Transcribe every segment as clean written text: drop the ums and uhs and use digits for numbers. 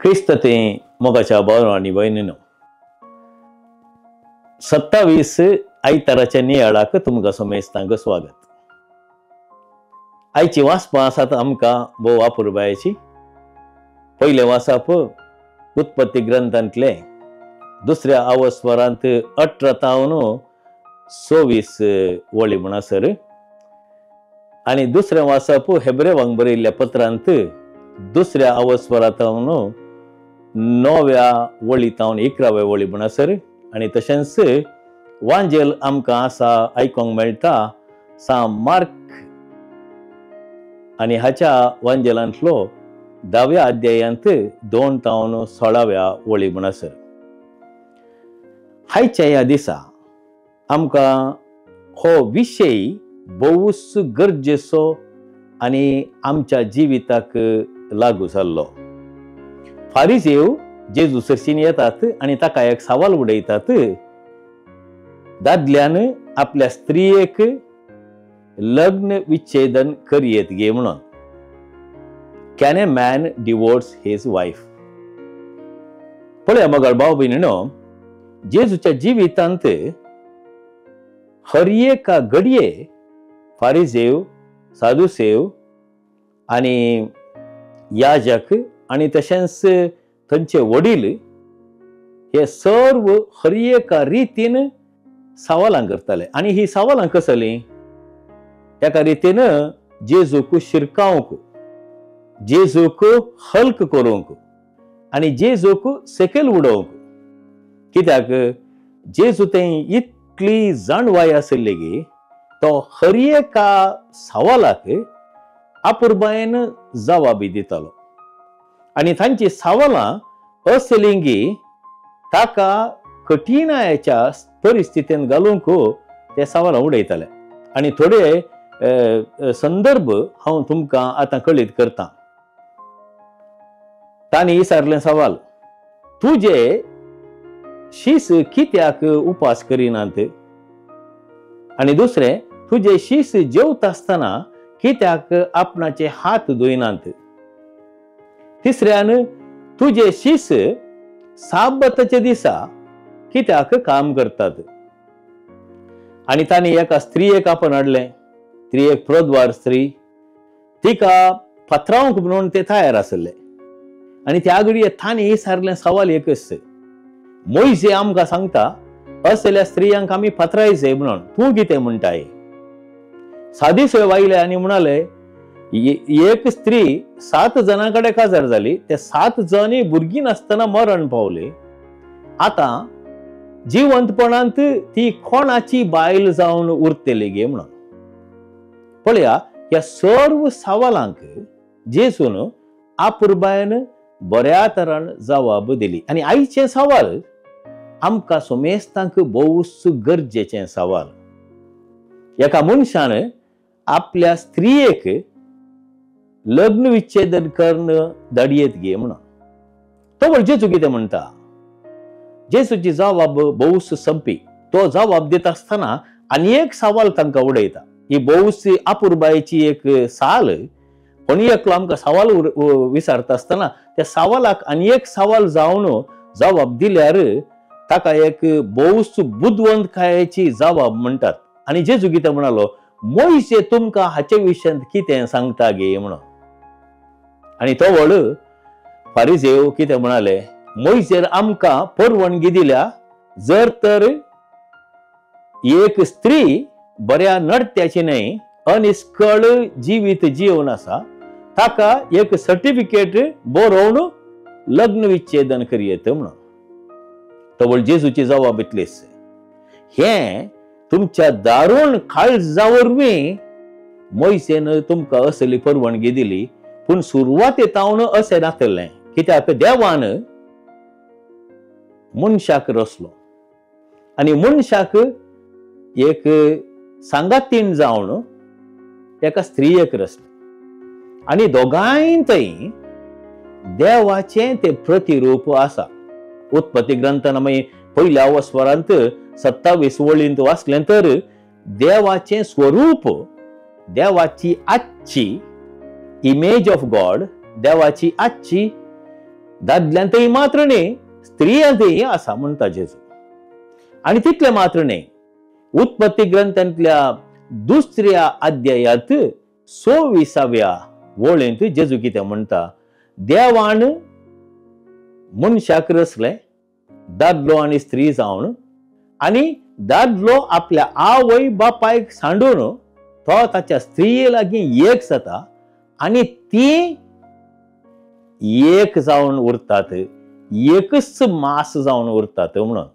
ख्रिस्त ते मोगाच्या भाव आणि बहिणीनो 27 आयताराच्या नियाळाक तुमकां समेस्तांक स्वागत. आयची वाचपां आसात आमकां भोव अपुरबायेची. पयले वाचप उत्पत्ती ग्रंथांतले दुसऱ्या अवस्वरांत 18 तावन 26 वळी म्हणसर आणि दुसरें वाचप हेब्रेवांक बरयल्ल्या पत्रांत दुसऱ्या अवस्वरांतावन 9व्या वळीतावन 11व्या वळी म्हणसर आणि तशेंच वांजेल आमकां आसा आयकोंक मेळटा मार्क आणि हाच्या वांजेलांतलो 10व्या अध्यायांत 2 तावन 16व्या वळी म्हणसर. हायच्या ह्या दिसा आमकां हो विशय भोवूच गरजेचो आणि आमच्या जिविताक लागू जाल्लो. फारिजेव जेजू सरशीन येतात आणि ताका एक सवाल उडयतात. दादल्यान आपल्या स्त्रियेक लग्न विच्छेदन करियेत गे म्हणून. Can A man divorce his wife? पळया मगळ भाव भयणीनो, जेजूच्या जिवितांत हर एका घडये फारिजेव, साधुसेव आणि याजक आणि तशेंच तांचे वडील हे सर्व हर एका रितीन सवालां करताले. आणि ही सवालां कसली? एका रितीन जेजूक शिरकावंक, जेजूक हल्क करूंक आणि जेजूक सकयल उडोवंक. कित्याक जेजू ते इतली जाणवाय आसली की तो हर एका सवालाक अपुरबायेन जवाबी दितालो. आणि तांची सवालां असली की ताका कठीणाच्या परिस्थितीन घालूंक ते सवालां उडयताले. आणि थोडे संदर्भ हांव तुमकां आतां कळीत करतां. तांणी विचारलें सवाल, तुजे शीस कित्याक उपास करिनात? आणि दुसरें, तुजे शीस जेवता आसतना कित्याक आपणाचे हात धुयनात? तिसऱ्यान, तुजे शीस साबताच्या दिसा कित्याक काम करतात? आणि तांणी एका स्त्रियेक आपण हाडलें. ती एक प्रौद्वार स्त्री. तिका पत्रावंक म्हणून ते तयार आसले. आणि त्या घडये तांणी विचारलें सवाल एकच, मोइजे आमकां सांगता असल्या स्त्रियांक आमी पत्रायचे म्हणून, तूं कितें म्हणटाय? साधुसेव आयले आणि म्हणाले, एक स्त्री 7 जणांकडे काजार झाली, ते 7 जणी भुरगीं नासतना मरण पावले. आता जिवंतपणांत ती कोणाची बायल जावन उरतली गे म्हणून. पळया, या सर्व सवालांक जेजून अपुरबायेन बऱ्या तरान जवाब दिली. आणि आयचे सवाल आमकां समेस्तांक भोवूच गरजेचे सवाल. एका मनशान आपल्या स्त्रियेक लग्न विच्छेदन करणं धाडयेत गे म्हणून. तो जेजू कितें म्हणटा? जेजूची जबाब भोवूच संपी. तो जबाब दिता आसतना आनी एक सवाल तांकां उडयता. ही भोवूच अपुरबायेची एक साल. कोणी एकलो आमकां सवाल विचारता आसतना त्या सवालाक आनी एक सवाल जावन जबाब दिल्यार ताका एक भोवूच बुदवंतकायेची जबाब म्हणटात. आणि जेजू कितें म्हणालो? मोइशे तुमकां हाचे विशयांत कितें सांगता गे म्हणून. आणि तो व्हड फारिजेव कितें म्हणाले? मोइशेन आमकां परवानगी दिल्या, जर तर एक स्त्री बऱ्या नडत्याची न्हय अनिष्कळ जिवीत जीवन आसा, ताका एक सर्टिफिकेट बरोवन लग्न विच्छेदन करियेत म्हणून. तो जेजूची जबाब इतलीच, हे तुमच्या दारूण काळजावरवीं मोइशेन तुमकां असली परवानगी दिली, पूण सुरवातेतावन अशें नासलें. कित्याक देवान मनशाक रचलो आणि मनशाक एक सांगातीन जावन एका स्त्रियेक रचलें. आणि दोगांयतय देवाचें ते प्रतिरूप आसा. उत्पत्ती ग्रंथान आमी पयल्या अवस्वरांत 27 वळींत वाचलें तर देवाचें स्वरूप, देवाची आजची इमेज ऑफ गॉड, देवाची आजची दादल्यांतय मात्र न्ही, स्त्रियांतय आसा म्हणटा जेजू. आणि तितले मात्र न्ही, उत्पत्ती ग्रंथांतल्या 2ऱ्या अध्यायात 26व्या वळेंत जेजू कितें म्हणटा, देवान मनशाक रचले दादलो आनी स्त्री जावन, आणि दादलो आपल्या आवय बापायक सांडून तो ताच्या स्त्रिये लागीं एक जाता आणि ती एक जावन उरतात, एकच मास जावन उरतात म्हणून.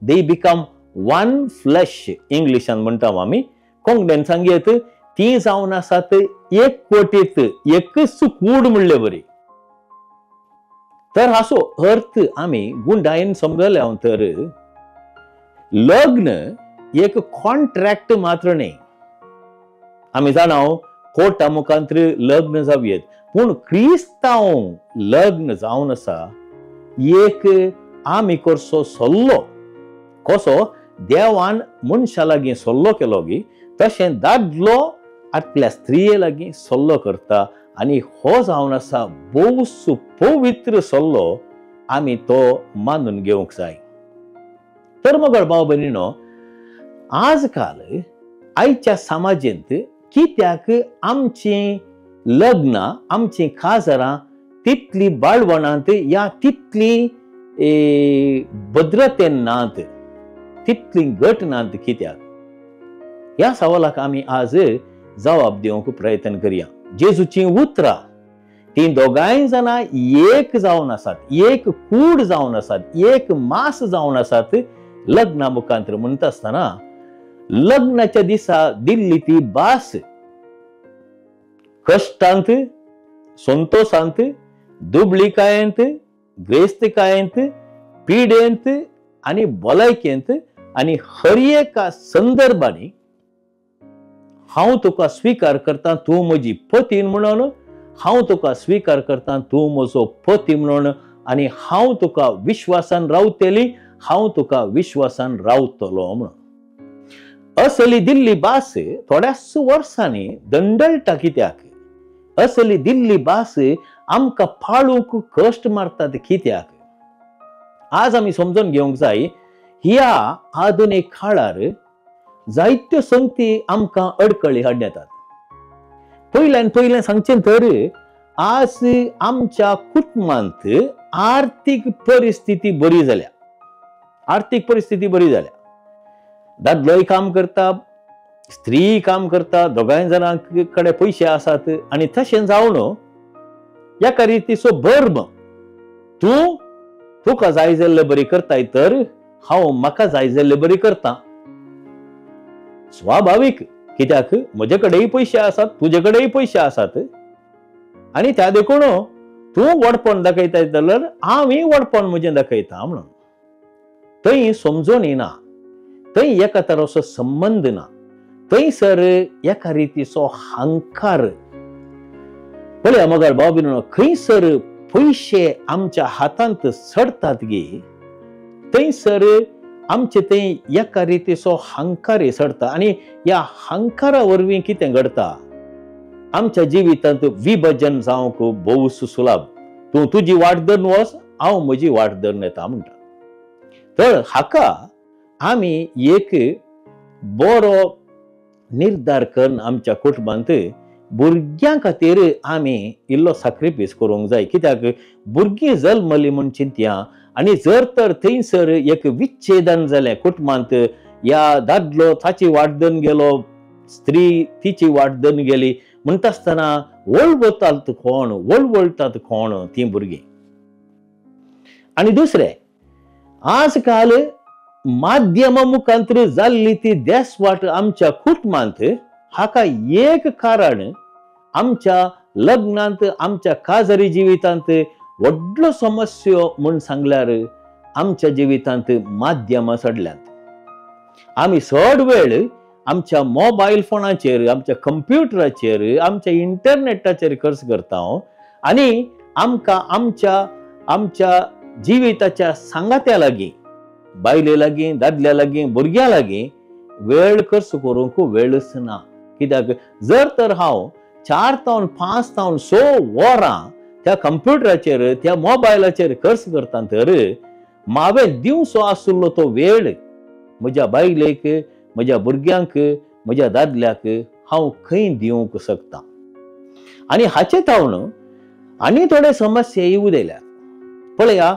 दे बिकम वन फ्लॅश इंग्लिशान म्हणटा आमी. कोंकणीन सांगयत ती जावन आसात एक कोटीत, एकच कूड म्हणले बरी. तर हाचो अर्थ आमी गुंडायेन समजले तर लग्न एक कॉन्ट्रॅक्ट मात्र न्ही. आमी जाणा कोर्टा मुखांतर लग्न जावयेत, पूण क्रिस्तांव लग्न जावन आसा एक आमी करचो सल्लो. कसो देवान मनशा लागीं सल्लो केलो गी, तशें दादलो आपल्या स्त्रिये लागीं सल्लो करता. आणि हो जावन आसा बोस पवित्र सल्लो. आमी तो मानून घेवंक जाय. तर मग भाव भयणीनो, आजकाल आयच्या समाजेंत कित्याक आमची लग्नां, आमची काजरां तितली बाळवणांत या तितली भद्रतेन नात, तितली घट नात कित्याक? ह्या सवालाक आमी आज जबाब दिवंक प्रयत्न करया. जेजूची उतरां ती दोगांय जाणां एक जावन आसात, एक कूड जावन आसात, एक मास जावन आसात लग्ना मुखांतर म्हणटा आसतना लग्नाच्या दिसा दिल्ली ती भास कश्टांत, संतोषांत, दुबळीकायेंत, ग्रेस्तकायेंत, पिडेंत आणि भलायकेंत आणि हर एका संदर्भांनी हांव तुका स्वीकार करता तूं म्हजी पतीन म्हणून, हांव तुका स्वीकार करता तूं म्हजो पती म्हणून, आणि हांव तुका विश्वासान रावतली, हांव तुका विश्वासान रावतलो म्हणून. असली दिल्ली भास थोड्याच वर्सांनी दंडळटा कित्याक? असली दिल्ली भास आमकां पाळूंक कश्ट मारतात कित्याक? आज आमी समजून घेवंक जाय, ह्या आधुनीक काळार जायत्यो संगती आमकां अडकळी हाडून येतात. पयलें सांगचें तर आज आमच्या कुटुंबांत आर्थीक परिस्थिती बरी जाल्या. आर्थीक परिस्थिती बरी जाल्या. दादलोय काम करता, स्त्री काम करता, दोगांय जाणां कडेन पयशे आसात, आणि तशें जावन एका रितीचो धर्म तूं तुका जाय जाल्लें बरी करताय तर हांव म्हाका जाय जाल्लें बरी करता. स्वाभाविक, कित्याक म्हजे कडेनय पयशे आसात, तुजे कडेनय पयशे आसात, आणि त्या देखून तूं वडपण दाखयताय जाल्यार हांवय वडपण म्हजें दाखयता म्हणून. थंय समजोनी ना, थंय एका तराचो संबंध ना, थंयसर एका रितीचो हंकार. पळया मगर भाव भयणीनो, खंयसर पयशे आमच्या हातांत सडतात गे, थंयसर आमचे थंय एका रितीचो हंकार सडता. आणि ह्या हंकारा वरवीं कितें घडटा? आमच्या जिवितांत विभजन जावंक भोव सुलभ. तूं तुजी वाट धरून वच, हांव म्हजी वाट धरून येता म्हणटा. तर हाका आमी एक बरो निर्धार करून आमच्या कुटुंबांत भुरग्यां खातीर आमी इल्लो सॅक्रिफायस करूंक जाय. कित्याक भुरगीं जल्मलीं म्हूण चिंतया, आणि जर तर थंयसर एक विच्छेदन जालें कुटुंबांत, या दादलो ताची वाट धरून गेलो, स्त्री तिची वाट धरून गेली म्हणटा आसतना वळवतात कोण ती भुरगीं. आणि दुसरें, आजकाल माध्यमा मुखांतर जाल्ली ती देसवाट आमच्या कुटुंबांत, हाका एक कारण आमच्या लग्नांत, आमच्या काजरी जिवितांत व्हडलो समस्यो म्हूण सांगल्यार आमच्या जिवितांत माध्यमां सडल्यात. आमी चड वेळ आमच्या मोबायल फोनाचेर, आमच्या कंप्युटराचेर, आमच्या इंटरनेटाचेर खर्च करता, आणि आमकां आमच्या जिविताच्या सांगात्या लागीं, बायले लागीं, दादल्या लागीं, भुरग्यां लागीं वेळ खर्च करूंक वेळच ना. कित्याक जर तर हांव 4 तावन 5 तावन 6 वरां त्या कंप्युटराचेर त्या मोबायलाचेर खर्च करता तर हांवें दिवचो आसलो तो वेळ म्हज्या बायलेक, म्हज्या भुरग्यांक, म्हज्या दादल्याक हांव खंय दिवंक शकता. आनी हाचे तावन आनी थोडे समस्या येऊ दिल्यात. पळया,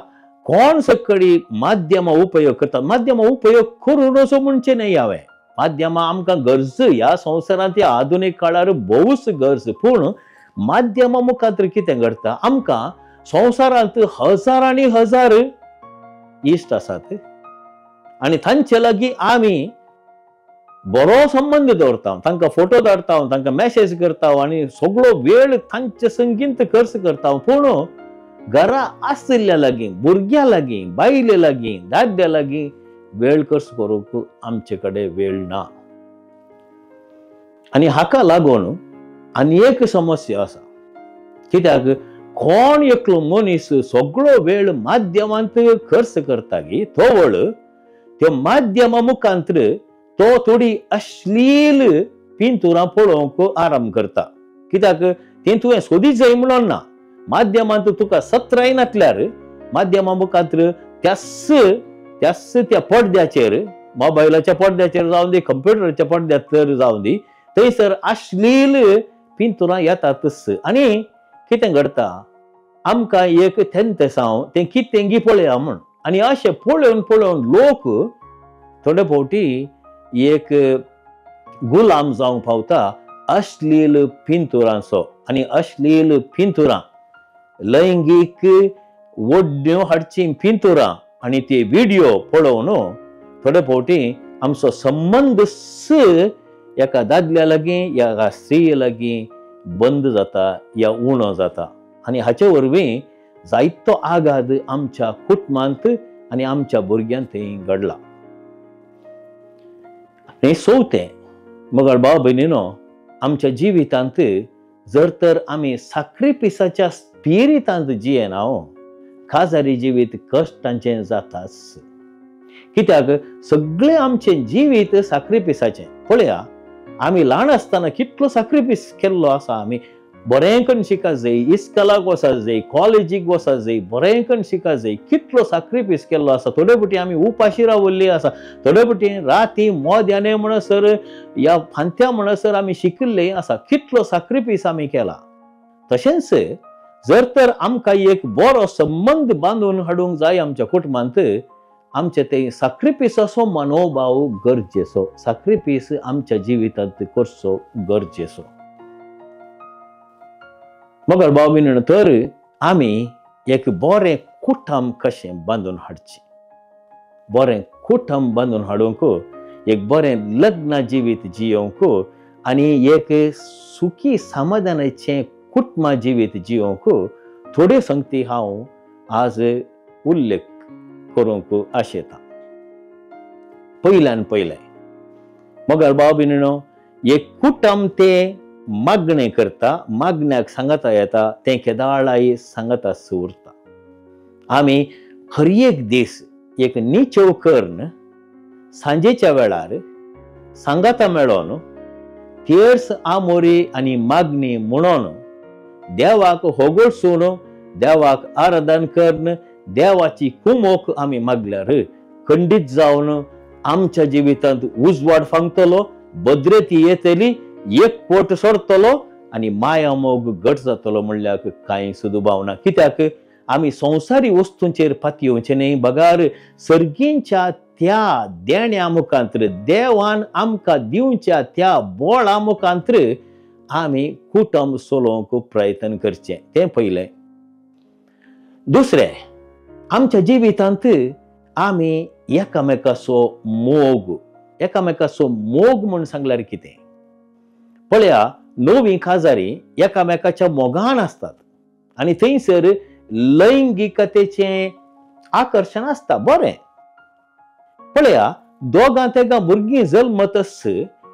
कोण सकळी माध्यम उपयोग करता. माध्यम उपयोग करून असो म्हणचे नाही हांवें. माध्यम आमकां गरज, ह्या संवसारांत या आधुनीक काळार भोवूच गरज. पूण माध्यम मुखार कितें घडटा, आमकां संवसारांत हजारांनी हजार इश्ट आसात आनी तांचे लागीं आमी बरो संबंध दवरता, तांकां फोटो धाडटा, तांकां मेसेज करता आनी सगळो वेळ तांचे संगीत खर्च करता. पूण घरा आसलेल्या लागीं, भुरग्यां लागीं, बायले लागीं, दादल्या लागीं वेळ खर्च करूंक आमचे कडेन वेळ ना. आनी हाका लागून आनी एक समस्या आसा. कित्याक कोण एकलो मनीस सगळो वेळ माध्यमांत खर्च करतली, तो वेळ त्या माध्यमा मुखांतर तो थोडी अश्लील पिंतुरां पळोवंक आराम करता. कित्याक तें तुवें सोदीत जाय म्हणून ना. माध्यमांत तुका सत्राय नातल्यार माध्यमा मुखांतर त्याच त्या पडद्याचेर, मोबायलाच्या पडद्याचेर जावं दी, कंप्युटराच्या पडद्याचेर जावं दी, थंयसर अश्लील पिंतुरां येतातच. आनी कितें घडटा, आमकां एक थेंतसांव तें कितें तेंगी पळया म्हण. आनी अशें पळोवन पळोवन लोक थोडे फावटी एक गुलाम जावंक पावता अश्लील पिंतुरांचो. आनी अश्लील पिंतुरां, लैंगीक ओडण्यो हाडची पिंतुरां आनी ते व्हिडिओ पळोवन थोडे फावटी आमचो संबंद एका दादल्या लागीं, एका स्त्री लागीं बंद जाता या उणो जाता. आनी हाचे वरवीं जायतो आघात आमच्या कुटुंबांत आनी आमच्या भुरग्यांत घडला. आनी चवथें, मगर भाव भयणीनो, आमच्या जिवितांत जर तर आमी सॅक्रिफिसाच्या स्पिरितांत जियेना, काजारी जिवीत कश्टांचें जाताच. कित्याक सगळें आमचें जिवीत सॅक्रिफिसाचें. पळया, आमी ल्हान आसतना कितलो सॅक्रिफीस केल्लो आसा. आमी बरें करून शिका जाय, इस्कॉलाक वचा जाय, कॉलेजीक वचा जाय, बरें करून शिका जाय, कितलो सॅक्रिफीस केल्लो आसा. थोडे फावटी आमी उपाशी रावल्ली आसा, थोडे फावटी राती मोद्याने म्हणसर या फांत्या म्हणसर आमी शिकिल्ले आसा. कितलो सॅक्रिफीस आमी केला. तशेंच जर तर आमकां एक बरो संबंध बांदून हाडूंक जाय आमच्या कुटुंबांत, आमचे ते सॅक्रिफिसाचो मनोभाव गरजेचो. सॅक्रिफीस आमच्या जिवितांत करचो गरजेचो. मगर भाव भयणीनो, तर आमी एक बरें कुटुंब कशें बांदून हाडचें. बरें कुटुंब बांदून हाडूंक, एक बरें लग्न जिवीत जियोंक आनी एक सुखी समाधानाचें कुटुंब जिवीत जियोंक थोड्यो संगती हांव आज उल्लेख करूंक आशेता. पयल्यान पयलें, मगर भाव भयणीनो, एक कुटुंब तें मागणें करता, मागण्याक सांगता येता, तें केदाळाय सांगता उरता. आमी हर एक दीस एक निचेव करून सांजेच्या वेळार सांगता मेळोन तेर्स आमोरी आनी मागणी म्हणून देवाक होगळसून, देवाक आराधन करून, देवाची कुमोक आमी मागल्यार खंडीत जावन आमच्या जिवितांत उजवाड फांगतलो, भद्रती येतली, एक पोट सोडतलो आनी माया मोग घट जातलो म्हणल्यार कांय सुदुभाव ना. कित्याक आमी संवसारी वस्तूंचेर पातयेवचे न्ही. बगार सर्गींच्या त्या देण्या मुखांतर, देवान आमकां दिवच्या त्या बोळा मुखांतर आमी कुटुंब चलोवंक प्रयत्न करचें. तें पयलें. दुसरें, आमच्या जिवितांत आमी एकामेकाचो मोग म्हूण सांगल्यार कितें. पळया, नवी काजारी एकामेकाच्या मोगान आसतात आनी थंयसर लैंगिकतेचें आकर्शण आसता. बरें. पळया, दोगां तेगां भुरगीं जल्मतस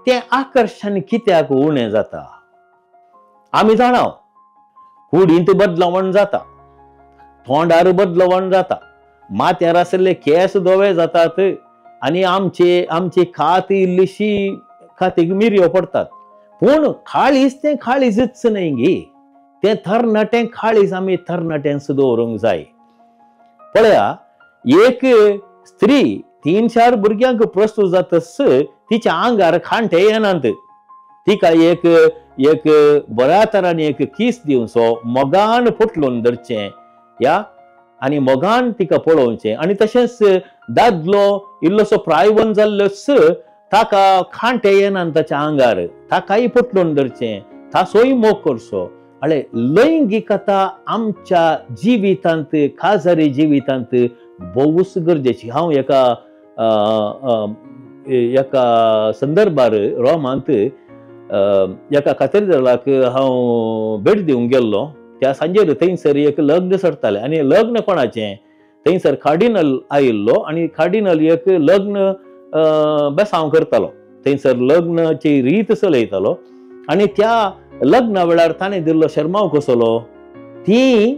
तें आकर्शण कित्याक उणें जाता. आमी जाणाव, कुडींत बदलावण जाता, तोंडार बदलावण जाता, माथ्यार आसले केस धवे जातात आनी आमची खात इल्लीशी खातीक मिरयो पडटात. पूण काळीज तें काळीजच न्ही गे. तें तरणाटें खाळीस आमी तरणाटेंच दवरूंक जाय. पळया, एक स्त्री 3-4 भुरग्यांक प्रस्तुत जातस तिच्या आंगार खांटे येनात. तिका एक बऱ्या तरान एक किस दिवचो, मोगान फुटलून धरचें या आनी मोगान तिका पळोवचें. आनी तशेंच दादलो इल्लोसो प्रायवंत जाल्लोच ताका खांटे येनात ताच्या आंगार, ताकाय फुटलून धरचें, ताचोय मोग करचो. अळे लैंगिकता आमच्या जिवितांत, खाजरी जिवितांत भोवूच गरजेची. हांव एका संदर्भार रोमांत एका कॅथेड्रलाक हांव भेट दिवंक गेल्लो. त्या सांजेर थंयसर एक लग्न सरतालें आनी लग्न कोणाचें, थंयसर कार्डिनल आयिल्लो आनी कार्डिनल एक लग्न बेसांव करतालो, थंयसर लग्नाची रीत चलयतालो. आनी त्या लग्ना वेळार ताणें दिल्लो शर्माव कसलो, ती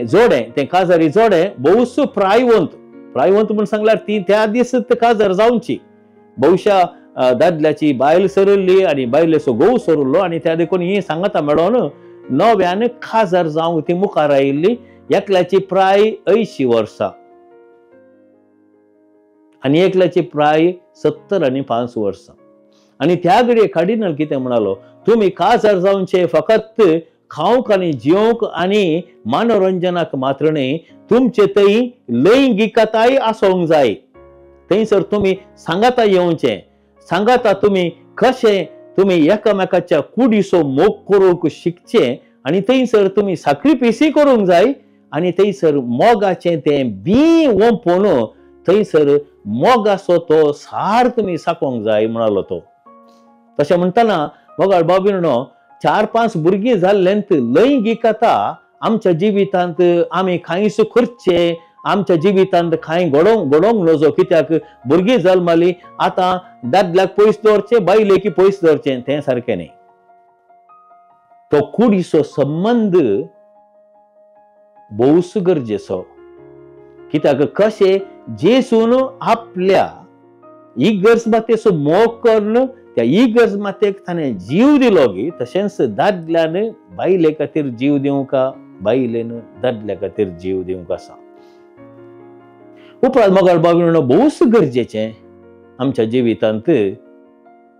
जोडें, तें काजारी जोडें भोवूच प्रायवंत म्हूण सांगल्यार ती त्या दीस काजार जावची. भोवशा दादल्याची बायल सरल्ली आनी बायलेचो घोव सरल्लो आनी त्या देखून ही सांगाता मेळोन नव्यान काजार जावंक ती मुखार आयिल्ली. एकल्याची प्राय 80 वर्सां आनी एकल्याची प्राय 70-5 वर्सां. आनी त्या घडये कार्डिनल कितें म्हणालो, तुमी काजार जावचे फकत खावंक आनी जेवंक आनी मनोरंजनाक मात्र न्ही, तुमचे थंय लैंगिकताय आसोंक जाय. थंयसर तुमी सांगाता येवचें, सांगाता तुमी कशें तुमी एकामेकाच्या कुडीचो मोग करूंक शिकचें आनी थंयसर तुमी सॅक्रिफायसी करूंक जाय आनी थंयसर मोगाचें तें बी ओंपून थंयसर मोगाचो तो सार तुमी साकोंक जाय म्हणालो तो. तशें म्हणटना मोगाळ बाबीनो, 4-5 भुरगीं जाल्ल्यांत लैंगिकता आमच्या जिवितांत आमी कांयच करचें, आमच्या जिवितांत कांय घडोवंक नजो. कित्याक भुरगीं जल्माली आतां दादल्याक पयस दवरचें, बायलेक पयस दवरचें, तें सारकें न्ही. तो कुडीचो संबंध भोवूच गरजेचो. कित्याक कशें जेसून आपल्या इगर्ज मातेचो मोग करून त्या इगर्ज मातेक ताणें जीव दिलो गी, तशेंच दादल्यान बायले खातीर जीव दिवंक, बायलेन दादल्या खातीर जीव दिवंक आसा. उपरांत मोगाळ बाबीनो, भोवूच गरजेचें आमच्या जिवितांत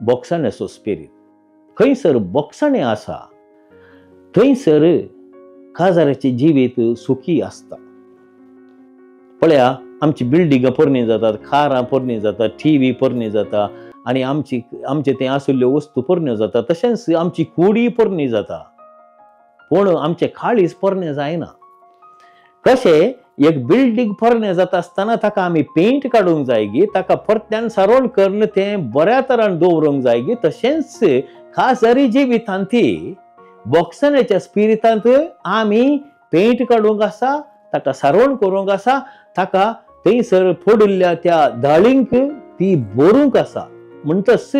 बोगसाण्याचो स्पिरीट. खंयसर बोगसाणें आसा थंयसर काजाराचें जिवीत सुखी आसता. पळया, आमची बिल्डिंगां पोरणी जातात, कारां पोरणी जातात, टीव्ही पोरणी जाता आनी आमचे थंय आशिल्ल्यो वस्तू पोरण्यो जाता. तशेंच आमची कुडी पोरणी जाता, पूण आमचें काळीज पोरणे जायना. कशें एक बिल्डिंग पोरणे जाता आसतना ताका आमी पेंट काडूंक जाय गी, ताका परत्यान सारोण करून तें बऱ्या तरान दवरूंक जाय गी. तशेंच खाजरी जिवितांत बोगसाण्याच्या स्पिरितांत आमी पेंट काडूंक आसा, ताका सारोण करूंक आसा, ताका थंयसर पडिल्ल्या त्या दाळींक ती भरूंक आसा. म्हणटच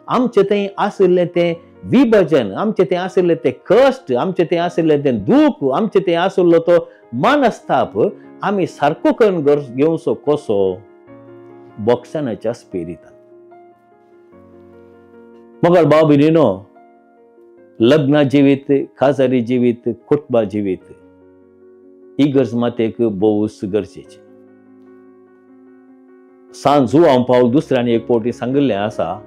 आमचे थंय आशिल्लें तें विभजन, आमचे थंय आशिल्लें तें कश्ट, आमचे थंय आशिल्लें तें दूख, आमचे थंय आशिल्लो तो मनस्ताप आमी सारको करून घेवचो कसो? बोगसाण्याच्या स्पिरितान. मोगाळ भाव भयणीनो, लग्ना जिवीत, खाजरी जिवीत, कुटुंबा जिवीत इगर्ज मातेक भोवूच गरजेचें. सांत जुआंव पावल दुसऱ्यान एक फावटी सांगिल्लें आसा,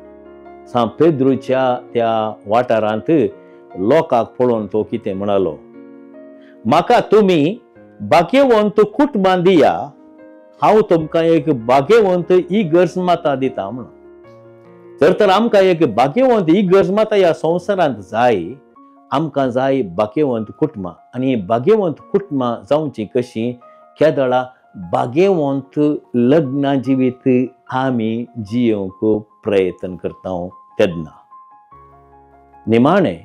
सांत पेद्रूच्या त्या वाठारांत लोकांक पळोवन तो कितें म्हणालो, म्हाका तुमी भाग्यवंत कुटुंबां दिया, हांव तुमकां एक भाग्यवंत इगर्ज माता दिता म्हणून. जर तर आमकां एक भाग्यवंत इगर्ज माता ह्या संवसारांत जाय, आमकां जाय भाग्यवंत कुटुंबां. आनी भाग्यवंत कुटुंबां जावची कशीं? केदळा भाग्यवंत लग्ना जिवीत आमी जियोंक प्रयत्न करता तेन्ना. निमाणें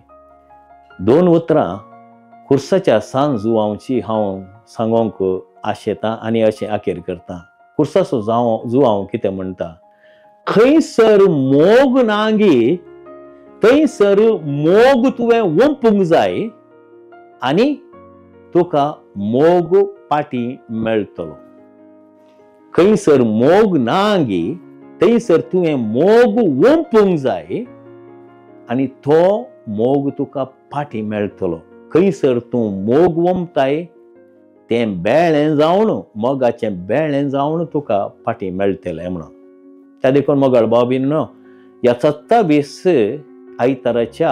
2 उतरां कुर्साच्या सांत जुआंवची हांव सांगोंक आशेतां आनी अशें आखेर करता. कुर्साचो जुआंव कितें म्हणटा, खंयसर मोग नांगी थंयसर मोग तुवें ओंपूंक जाय आनी तुका मोग पाटी मेळटलो. खंयसर मोग नांगी थंयसर तुवें मोग ओंपूंक जाय आनी तो मोग तुका पाटी मेळटलो. खंयसर तूं मोग वमताय तें बेळ्ळें जावन मोगाचें बेळ्ळें जावन तुका फाटीं मेळटलें म्हणून. त्या देखून मोगाळ भाव भयणीनो, ह्या 27 आयताराच्या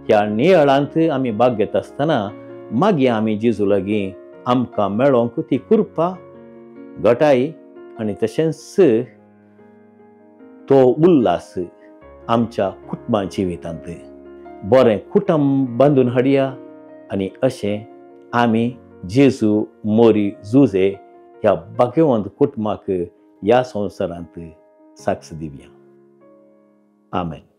ह्या नियाळांत आमी भाग घेत आसतना मागीर आमी जेजू लागीं आमकां मेळोंक ती कृपा, घटाय आनी तशेंच तो उल्हास आमच्या कुटुंबा जिवितांत बरें कुटुंब बांदून हाडया आनी अशें आमी जेजू मोरी जुजे ह्या भाग्यवंत कुटुंबाक ह्या संवसारांत साक्ष दिवया. आमेन.